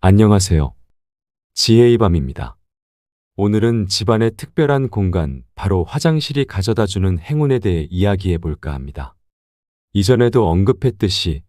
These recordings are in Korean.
안녕하세요. 지혜의 밤입니다. 오늘은 집안의 특별한 공간, 바로 화장실이 가져다주는 행운에 대해 이야기해 볼까 합니다. 이전에도 언급했듯이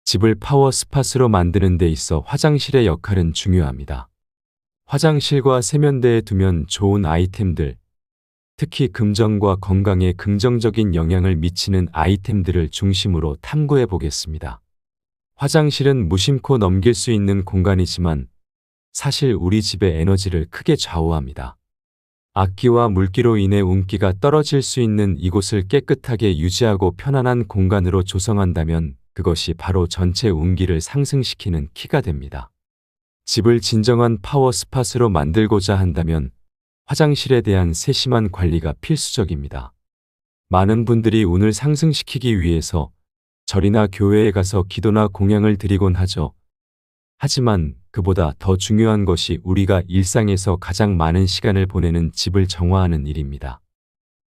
집을 파워 스팟으로 만드는 데 있어 화장실의 역할은 중요합니다. 화장실과 세면대에 두면 좋은 아이템들, 특히 금전과 건강에 긍정적인 영향을 미치는 아이템들을 중심으로 탐구해 보겠습니다. 화장실은 무심코 넘길 수 있는 공간이지만 사실 우리 집의 에너지를 크게 좌우합니다. 악기와 물기로 인해 운기가 떨어질 수 있는 이곳을 깨끗하게 유지하고 편안한 공간으로 조성한다면 그것이 바로 전체 운기를 상승시키는 키가 됩니다. 집을 진정한 파워 스팟으로 만들고자 한다면 화장실에 대한 세심한 관리가 필수적입니다. 많은 분들이 운을 상승시키기 위해서 절이나 교회에 가서 기도나 공양을 드리곤 하죠. 하지만 그보다 더 중요한 것이 우리가 일상에서 가장 많은 시간을 보내는 집을 정화하는 일입니다.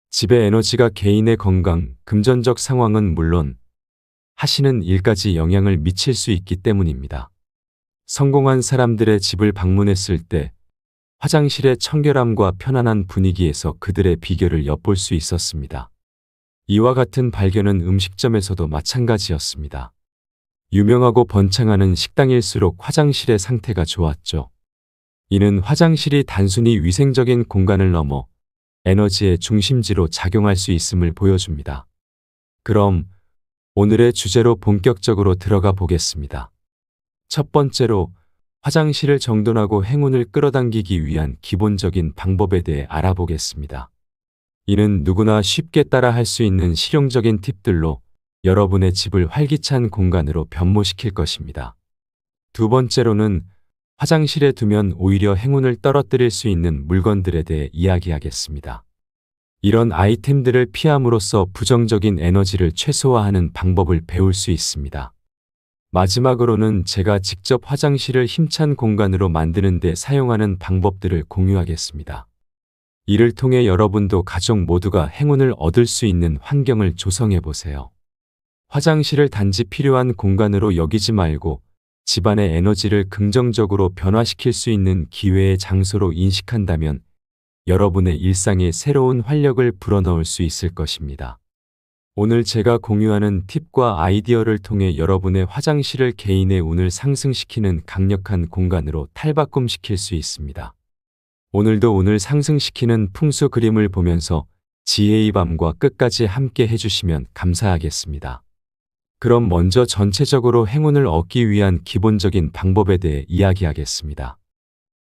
집의 에너지가 개인의 건강, 금전적 상황은 물론 하시는 일까지 영향을 미칠 수 있기 때문입니다. 성공한 사람들의 집을 방문했을 때 화장실의 청결함과 편안한 분위기에서 그들의 비결을 엿볼 수 있었습니다. 이와 같은 발견은 음식점에서도 마찬가지였습니다. 유명하고 번창하는 식당일수록 화장실의 상태가 좋았죠. 이는 화장실이 단순히 위생적인 공간을 넘어 에너지의 중심지로 작용할 수 있음을 보여줍니다. 그럼 오늘의 주제로 본격적으로 들어가 보겠습니다. 첫 번째로 화장실을 정돈하고 행운을 끌어당기기 위한 기본적인 방법에 대해 알아보겠습니다. 이는 누구나 쉽게 따라 할 수 있는 실용적인 팁들로 여러분의 집을 활기찬 공간으로 변모시킬 것입니다. 두 번째로는 화장실에 두면 오히려 행운을 떨어뜨릴 수 있는 물건들에 대해 이야기하겠습니다. 이런 아이템들을 피함으로써 부정적인 에너지를 최소화하는 방법을 배울 수 있습니다. 마지막으로는 제가 직접 화장실을 힘찬 공간으로 만드는 데 사용하는 방법들을 공유하겠습니다. 이를 통해 여러분도 가족 모두가 행운을 얻을 수 있는 환경을 조성해 보세요. 화장실을 단지 필요한 공간으로 여기지 말고 집안의 에너지를 긍정적으로 변화시킬 수 있는 기회의 장소로 인식한다면 여러분의 일상에 새로운 활력을 불어넣을 수 있을 것입니다. 오늘 제가 공유하는 팁과 아이디어를 통해 여러분의 화장실을 개인의 운을 상승시키는 강력한 공간으로 탈바꿈시킬 수 있습니다. 오늘도 운을 상승시키는 풍수 그림을 보면서 지혜의 밤과 끝까지 함께 해주시면 감사하겠습니다. 그럼 먼저 전체적으로 행운을 얻기 위한 기본적인 방법에 대해 이야기하겠습니다.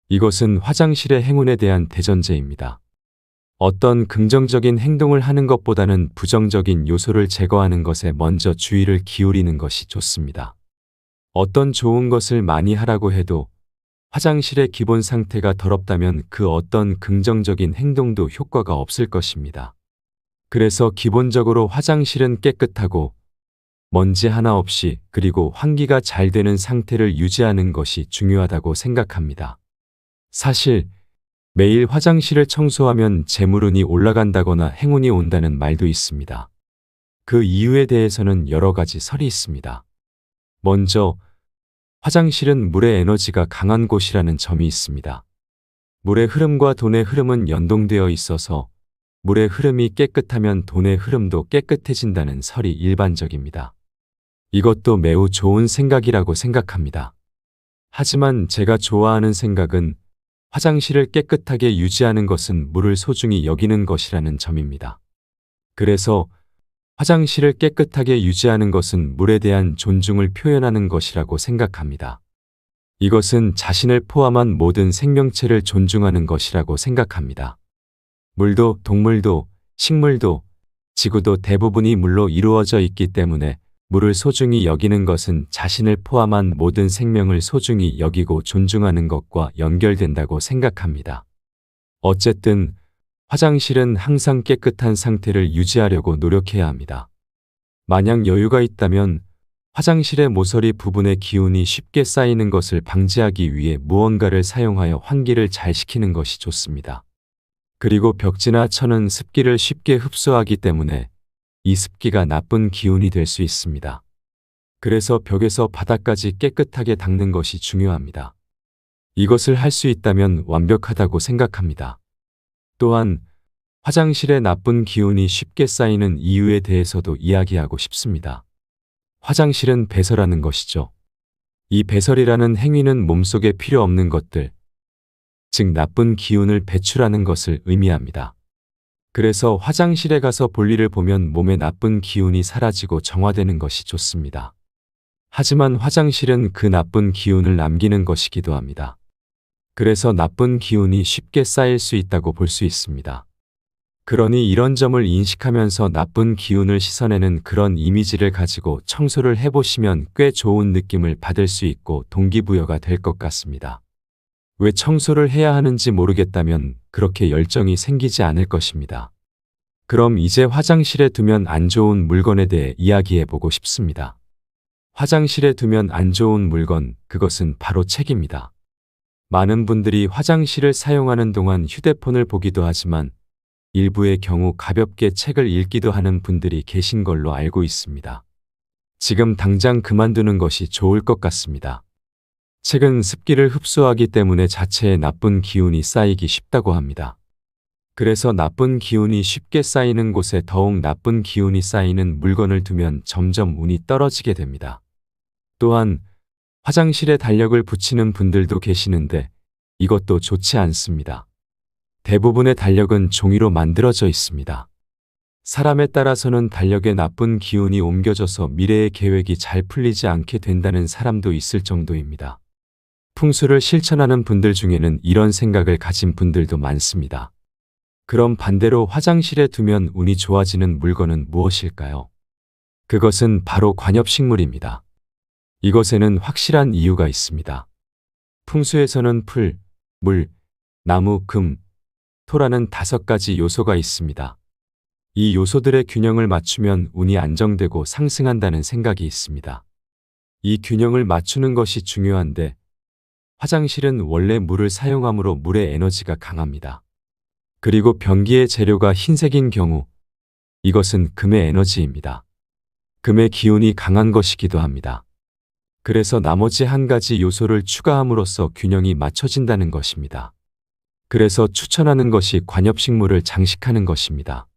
이것은 화장실의 행운에 대한 대전제입니다. 어떤 긍정적인 행동을 하는 것보다는 부정적인 요소를 제거하는 것에 먼저 주의를 기울이는 것이 좋습니다. 어떤 좋은 것을 많이 하라고 해도 화장실의 기본 상태가 더럽다면 그 어떤 긍정적인 행동도 효과가 없을 것입니다. 그래서 기본적으로 화장실은 깨끗하고 먼지 하나 없이 그리고 환기가 잘 되는 상태를 유지하는 것이 중요하다고 생각합니다. 사실 매일 화장실을 청소하면 재물운이 올라간다거나 행운이 온다는 말도 있습니다. 그 이유에 대해서는 여러 가지 설이 있습니다. 먼저 화장실은 물의 에너지가 강한 곳이라는 점이 있습니다. 물의 흐름과 돈의 흐름은 연동되어 있어서 물의 흐름이 깨끗하면 돈의 흐름도 깨끗해진다는 설이 일반적입니다. 이것도 매우 좋은 생각이라고 생각합니다. 하지만 제가 좋아하는 생각은 화장실을 깨끗하게 유지하는 것은 물을 소중히 여기는 것이라는 점입니다. 그래서 화장실을 깨끗하게 유지하는 것은 물에 대한 존중을 표현하는 것이라고 생각합니다. 이것은 자신을 포함한 모든 생명체를 존중하는 것이라고 생각합니다. 물도, 동물도, 식물도, 지구도 대부분이 물로 이루어져 있기 때문에 물을 소중히 여기는 것은 자신을 포함한 모든 생명을 소중히 여기고 존중하는 것과 연결된다고 생각합니다. 어쨌든 화장실은 항상 깨끗한 상태를 유지하려고 노력해야 합니다. 만약 여유가 있다면 화장실의 모서리 부분에 기운이 쉽게 쌓이는 것을 방지하기 위해 무언가를 사용하여 환기를 잘 시키는 것이 좋습니다. 그리고 벽지나 천은 습기를 쉽게 흡수하기 때문에 이 습기가 나쁜 기운이 될 수 있습니다. 그래서 벽에서 바닥까지 깨끗하게 닦는 것이 중요합니다. 이것을 할 수 있다면 완벽하다고 생각합니다. 또한 화장실에 나쁜 기운이 쉽게 쌓이는 이유에 대해서도 이야기하고 싶습니다. 화장실은 배설하는 것이죠. 이 배설이라는 행위는 몸속에 필요 없는 것들, 즉 나쁜 기운을 배출하는 것을 의미합니다. 그래서 화장실에 가서 볼일을 보면 몸에 나쁜 기운이 사라지고 정화되는 것이 좋습니다. 하지만 화장실은 그 나쁜 기운을 남기는 것이기도 합니다. 그래서 나쁜 기운이 쉽게 쌓일 수 있다고 볼 수 있습니다. 그러니 이런 점을 인식하면서 나쁜 기운을 씻어내는 그런 이미지를 가지고 청소를 해보시면 꽤 좋은 느낌을 받을 수 있고 동기부여가 될 것 같습니다. 왜 청소를 해야 하는지 모르겠다면 그렇게 열정이 생기지 않을 것입니다. 그럼 이제 화장실에 두면 안 좋은 물건에 대해 이야기해 보고 싶습니다. 화장실에 두면 안 좋은 물건, 그것은 바로 책입니다. 많은 분들이 화장실을 사용하는 동안 휴대폰을 보기도 하지만 일부의 경우 가볍게 책을 읽기도 하는 분들이 계신 걸로 알고 있습니다. 지금 당장 그만두는 것이 좋을 것 같습니다. 책은 습기를 흡수하기 때문에 자체에 나쁜 기운이 쌓이기 쉽다고 합니다. 그래서 나쁜 기운이 쉽게 쌓이는 곳에 더욱 나쁜 기운이 쌓이는 물건을 두면 점점 운이 떨어지게 됩니다. 또한 화장실에 달력을 붙이는 분들도 계시는데 이것도 좋지 않습니다. 대부분의 달력은 종이로 만들어져 있습니다. 사람에 따라서는 달력에 나쁜 기운이 옮겨져서 미래의 계획이 잘 풀리지 않게 된다는 사람도 있을 정도입니다. 풍수를 실천하는 분들 중에는 이런 생각을 가진 분들도 많습니다. 그럼 반대로 화장실에 두면 운이 좋아지는 물건은 무엇일까요? 그것은 바로 관엽식물입니다. 이것에는 확실한 이유가 있습니다. 풍수에서는 풀, 물, 나무, 금, 토라는 5가지 요소가 있습니다. 이 요소들의 균형을 맞추면 운이 안정되고 상승한다는 생각이 있습니다. 이 균형을 맞추는 것이 중요한데 화장실은 원래 물을 사용하므로 물의 에너지가 강합니다. 그리고 변기의 재료가 흰색인 경우 이것은 금의 에너지입니다. 금의 기운이 강한 것이기도 합니다. 그래서 나머지 한 가지 요소를 추가함으로써 균형이 맞춰진다는 것입니다. 그래서 추천하는 것이 관엽식물을 장식하는 것입니다.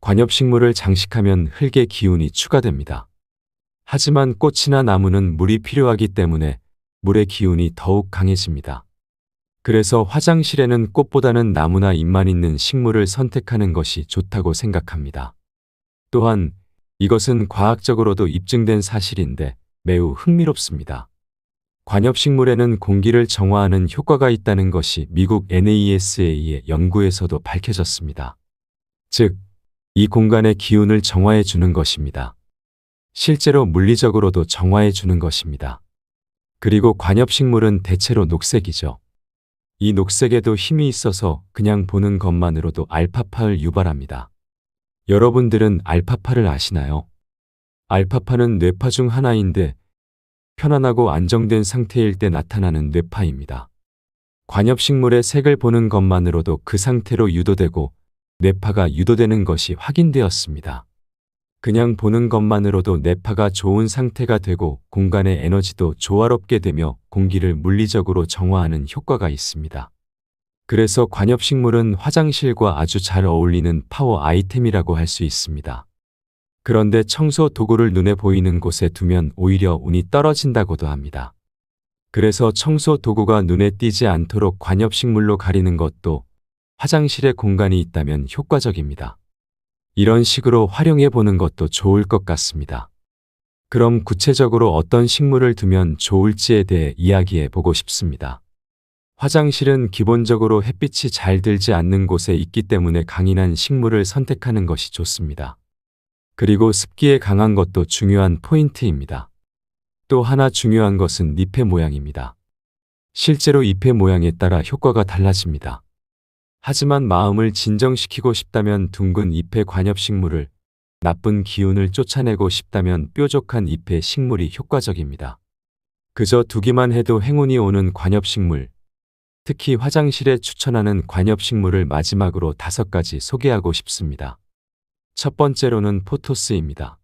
관엽식물을 장식하면 흙의 기운이 추가됩니다. 하지만 꽃이나 나무는 물이 필요하기 때문에 물의 기운이 더욱 강해집니다. 그래서 화장실에는 꽃보다는 나무나 잎만 있는 식물을 선택하는 것이 좋다고 생각합니다. 또한 이것은 과학적으로도 입증된 사실인데 매우 흥미롭습니다. 관엽식물에는 공기를 정화하는 효과가 있다는 것이 미국 NASA의 연구에서도 밝혀졌습니다. 즉, 이 공간의 기운을 정화해 주는 것입니다. 실제로 물리적으로도 정화해 주는 것입니다. 그리고 관엽식물은 대체로 녹색이죠. 이 녹색에도 힘이 있어서 그냥 보는 것만으로도 알파파를 유발합니다. 여러분들은 알파파를 아시나요? 알파파는 뇌파 중 하나인데 편안하고 안정된 상태일 때 나타나는 뇌파입니다. 관엽식물의 색을 보는 것만으로도 그 상태로 유도되고 뇌파가 유도되는 것이 확인되었습니다. 그냥 보는 것만으로도 뇌파가 좋은 상태가 되고 공간의 에너지도 조화롭게 되며 공기를 물리적으로 정화하는 효과가 있습니다. 그래서 관엽식물은 화장실과 아주 잘 어울리는 파워 아이템이라고 할 수 있습니다. 그런데 청소 도구를 눈에 보이는 곳에 두면 오히려 운이 떨어진다고도 합니다. 그래서 청소 도구가 눈에 띄지 않도록 관엽식물로 가리는 것도 화장실에 공간이 있다면 효과적입니다. 이런 식으로 활용해 보는 것도 좋을 것 같습니다. 그럼 구체적으로 어떤 식물을 두면 좋을지에 대해 이야기해 보고 싶습니다. 화장실은 기본적으로 햇빛이 잘 들지 않는 곳에 있기 때문에 강인한 식물을 선택하는 것이 좋습니다. 그리고 습기에 강한 것도 중요한 포인트입니다. 또 하나 중요한 것은 잎의 모양입니다. 실제로 잎의 모양에 따라 효과가 달라집니다. 하지만 마음을 진정시키고 싶다면 둥근 잎의 관엽식물을, 나쁜 기운을 쫓아내고 싶다면 뾰족한 잎의 식물이 효과적입니다. 그저 두기만 해도 행운이 오는 관엽식물, 특히 화장실에 추천하는 관엽식물을 마지막으로 5가지 소개하고 싶습니다. 첫 번째로는 포토스입니다.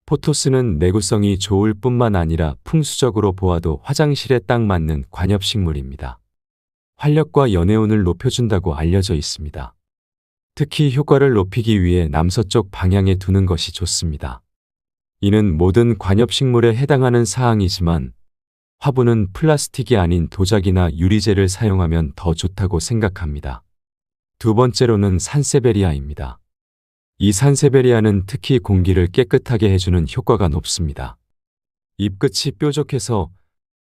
포토스는 내구성이 좋을 뿐만 아니라 풍수적으로 보아도 화장실에 딱 맞는 관엽식물입니다. 활력과 연애운을 높여준다고 알려져 있습니다. 특히 효과를 높이기 위해 남서쪽 방향에 두는 것이 좋습니다. 이는 모든 관엽식물에 해당하는 사항이지만 화분은 플라스틱이 아닌 도자기나 유리재를 사용하면 더 좋다고 생각합니다. 두 번째로는 산세베리아입니다. 이 산세베리아는 특히 공기를 깨끗하게 해주는 효과가 높습니다. 잎끝이 뾰족해서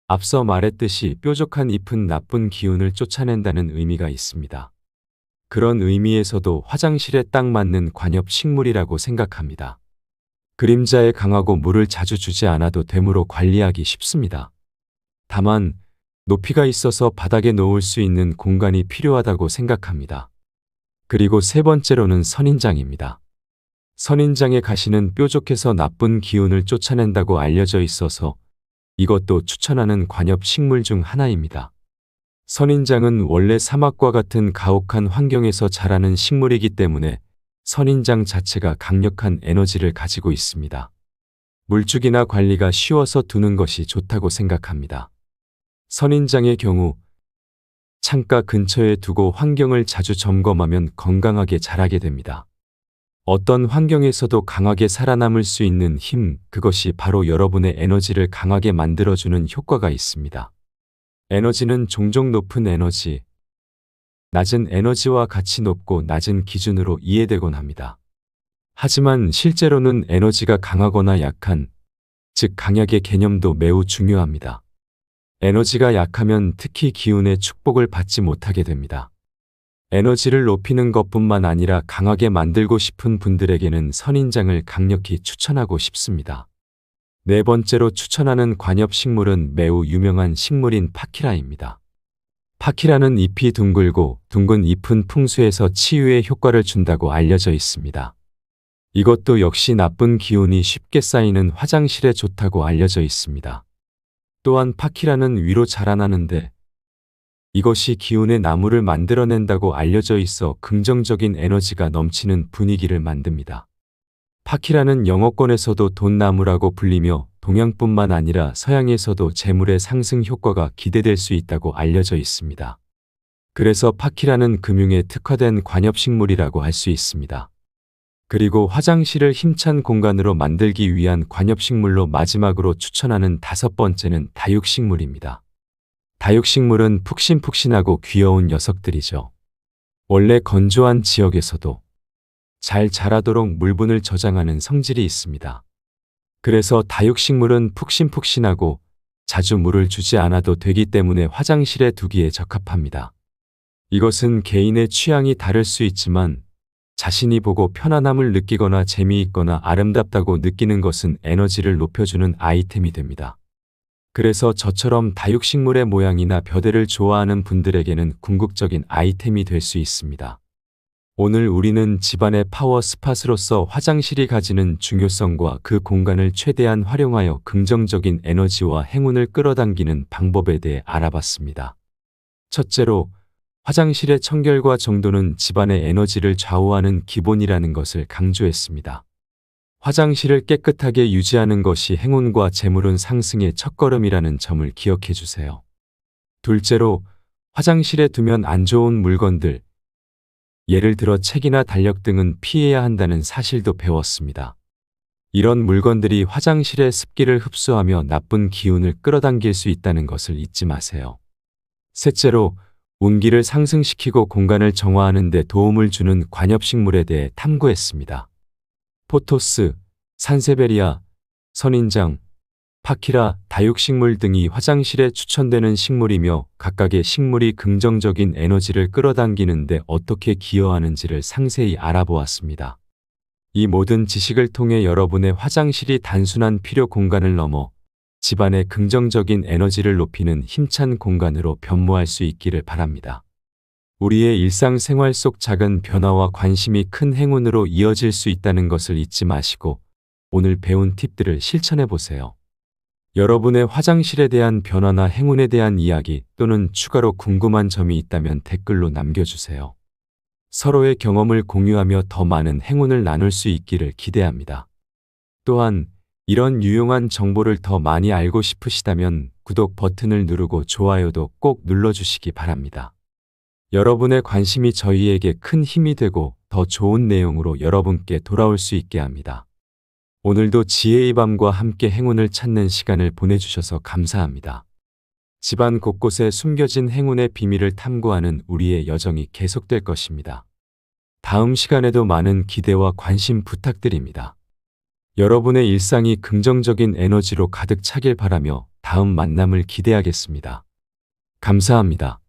앞서 말했듯이 뾰족한 잎은 나쁜 기운을 쫓아낸다는 의미가 있습니다. 그런 의미에서도 화장실에 딱 맞는 관엽식물이라고 생각합니다. 그림자에 강하고 물을 자주 주지 않아도 되므로 관리하기 쉽습니다. 다만 높이가 있어서 바닥에 놓을 수 있는 공간이 필요하다고 생각합니다. 그리고 세 번째로는 선인장입니다. 선인장의 가시는 뾰족해서 나쁜 기운을 쫓아낸다고 알려져 있어서 이것도 추천하는 관엽식물 중 하나입니다. 선인장은 원래 사막과 같은 가혹한 환경에서 자라는 식물이기 때문에 선인장 자체가 강력한 에너지를 가지고 있습니다. 물주기나 관리가 쉬워서 두는 것이 좋다고 생각합니다. 선인장의 경우 창가 근처에 두고 환경을 자주 점검하면 건강하게 자라게 됩니다. 어떤 환경에서도 강하게 살아남을 수 있는 힘, 그것이 바로 여러분의 에너지를 강하게 만들어주는 효과가 있습니다. 에너지는 종종 높은 에너지, 낮은 에너지와 같이 높고 낮은 기준으로 이해되곤 합니다. 하지만 실제로는 에너지가 강하거나 약한, 즉 강약의 개념도 매우 중요합니다. 에너지가 약하면 특히 기운의 축복을 받지 못하게 됩니다. 에너지를 높이는 것뿐만 아니라 강하게 만들고 싶은 분들에게는 선인장을 강력히 추천하고 싶습니다. 네 번째로 추천하는 관엽식물은 매우 유명한 식물인 파키라입니다. 파키라는 잎이 둥글고 둥근 잎은 풍수에서 치유의 효과를 준다고 알려져 있습니다. 이것도 역시 나쁜 기운이 쉽게 쌓이는 화장실에 좋다고 알려져 있습니다. 또한 파키라는 위로 자라나는데 이것이 기운의 나무를 만들어낸다고 알려져 있어 긍정적인 에너지가 넘치는 분위기를 만듭니다. 파키라는 영어권에서도 돈나무라고 불리며 동양뿐만 아니라 서양에서도 재물의 상승 효과가 기대될 수 있다고 알려져 있습니다. 그래서 파키라는 금융에 특화된 관엽식물이라고 할 수 있습니다. 그리고 화장실을 힘찬 공간으로 만들기 위한 관엽식물로 마지막으로 추천하는 다섯 번째는 다육식물입니다. 다육식물은 푹신푹신하고 귀여운 녀석들이죠. 원래 건조한 지역에서도 잘 자라도록 물분을 저장하는 성질이 있습니다. 그래서 다육식물은 푹신푹신하고 자주 물을 주지 않아도 되기 때문에 화장실에 두기에 적합합니다. 이것은 개인의 취향이 다를 수 있지만 자신이 보고 편안함을 느끼거나 재미있거나 아름답다고 느끼는 것은 에너지를 높여주는 아이템이 됩니다. 그래서 저처럼 다육식물의 모양이나 벼대를 좋아하는 분들에게는 궁극적인 아이템이 될 수 있습니다. 오늘 우리는 집안의 파워 스팟으로서 화장실이 가지는 중요성과 그 공간을 최대한 활용하여 긍정적인 에너지와 행운을 끌어당기는 방법에 대해 알아봤습니다. 첫째로, 화장실의 청결과 정도는 집안의 에너지를 좌우하는 기본이라는 것을 강조했습니다. 화장실을 깨끗하게 유지하는 것이 행운과 재물운 상승의 첫걸음이라는 점을 기억해 주세요. 둘째로, 화장실에 두면 안 좋은 물건들, 예를 들어 책이나 달력 등은 피해야 한다는 사실도 배웠습니다. 이런 물건들이 화장실의 습기를 흡수하며 나쁜 기운을 끌어당길 수 있다는 것을 잊지 마세요. 셋째로, 운기를 상승시키고 공간을 정화하는 데 도움을 주는 관엽식물에 대해 탐구했습니다. 포토스, 산세베리아, 선인장, 파키라, 다육식물 등이 화장실에 추천되는 식물이며 각각의 식물이 긍정적인 에너지를 끌어당기는 데 어떻게 기여하는지를 상세히 알아보았습니다. 이 모든 지식을 통해 여러분의 화장실이 단순한 필요 공간을 넘어 집안의 긍정적인 에너지를 높이는 힘찬 공간으로 변모할 수 있기를 바랍니다. 우리의 일상생활 속 작은 변화와 관심이 큰 행운으로 이어질 수 있다는 것을 잊지 마시고 오늘 배운 팁들을 실천해 보세요. 여러분의 화장실에 대한 변화나 행운에 대한 이야기 또는 추가로 궁금한 점이 있다면 댓글로 남겨주세요. 서로의 경험을 공유하며 더 많은 행운을 나눌 수 있기를 기대합니다. 또한 이런 유용한 정보를 더 많이 알고 싶으시다면 구독 버튼을 누르고 좋아요도 꼭 눌러주시기 바랍니다. 여러분의 관심이 저희에게 큰 힘이 되고 더 좋은 내용으로 여러분께 돌아올 수 있게 합니다. 오늘도 지혜의 밤과 함께 행운을 찾는 시간을 보내주셔서 감사합니다. 집안 곳곳에 숨겨진 행운의 비밀을 탐구하는 우리의 여정이 계속될 것입니다. 다음 시간에도 많은 기대와 관심 부탁드립니다. 여러분의 일상이 긍정적인 에너지로 가득 차길 바라며 다음 만남을 기대하겠습니다. 감사합니다.